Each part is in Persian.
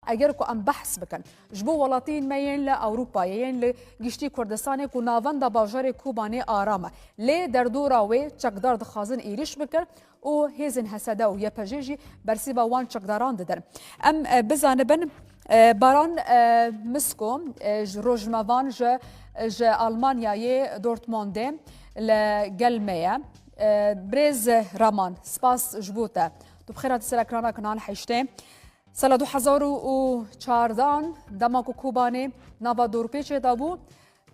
اگر کو ام بحث بکن جبو ولاتین مین ل اوروپا یین ل گشتی کردستان کو ناوند باجار کوبانه آرامه لی در دورا و چقدار دخازن ایریش بکر او هیزن حسده و یپجیجی برسی با وان چقداران ددن ام بزانبن باران مسکو روجموان ج آلمانیای دورتمونده لگلمه بريز رامان سپاس جبوته تو بخيرات سرکرانا کنان حشته سال 2014 دماغ کوبانه نوا دورپیچ دابو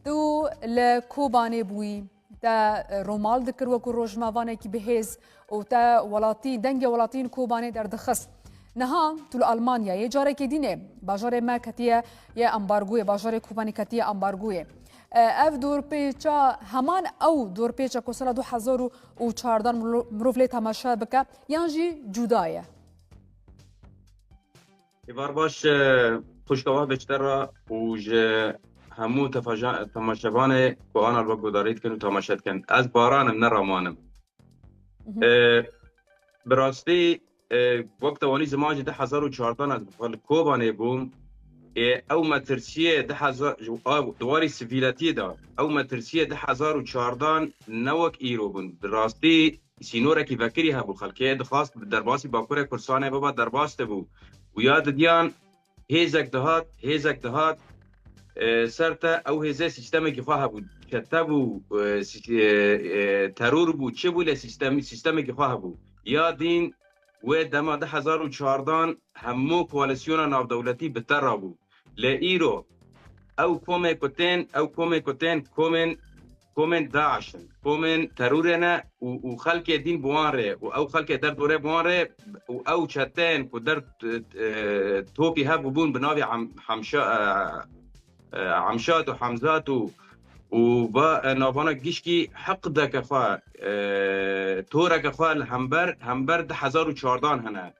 تو لکوبانه بوی تا رومال ذكر وكو روجماوانه کی بهز و تا ولاتي دنگ ولاتين كوبانه در دخص نها تو المانيا یه جاره که دینه باجار ما کتیه یه امبارگوی باجار کوبانه کتیه امبارگوی اف دور پیچا همان او دور پیچا کو سال 2014 مروف لی تماشا بکه یانجی جدایه ایوار باش خوشگواه بیشتر را و همو تماشاوان که آن رو گذارید کن و تماشات کن از بارانم نرامانم براستی وقت وانی زمانی 2014 از کوبانه بوم او مترسیه 2000 دواری سیویلاتی دا او مترسیه 2014 نوک ایرو بون براستی سینوره کی وکری هبو خلکه دخواست درباسی باکور کرسانه بابا درباسته بو و یاد دیان هیزک دهات سرتا او هیزه سیستمی که خواه بود کتا بو ترور بو چه بو سیستمی که خواه بو یادین و دما 2014 همو کوالسیون ناو دولتی بتر بو لإيرو او كومي كومن داعش كومن ترورنا و خلق دين بوانره او خلق در دوره بوانره او چتن کو در توپی ها بون بناوی عمشات و حمزات و با نافانا گیشکی حق دک خوا تورک خوا همبر 2014 هنه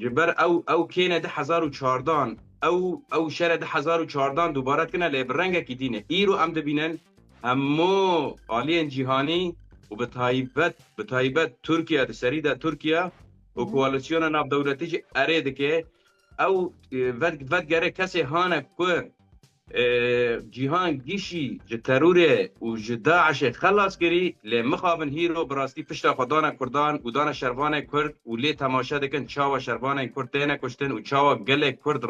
جبر او کینه 2014 او شهر 2014 دوباره کنه لبرنگ کی دینه ایرو ام دبینن همو عالین جهانی و به تایبت ترکیه سریده ترکیه و کوالسیون ناف دولتی چه ارید که او ود گره کسی هانه که جهان گیشی ج تروره و ج داعش خلاص کری لی مخابن هیرو براستی پشت خدان کردان و دان شروان کرد و لی تماشا دکن چاوا شروان کرد تینه کشتن و چاوا گله کرد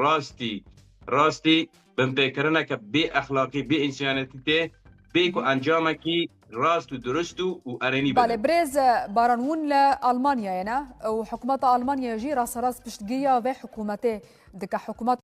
راستی بم پیکرنه که بی اخلاقی بی انسانیتی ته بی کو انجام کی راست و درست و ارنی بده. بله برز بارانون لألمانيا يعني وحكومات ألمانيا يجي راس پشتگیه و حکومته دک حکومات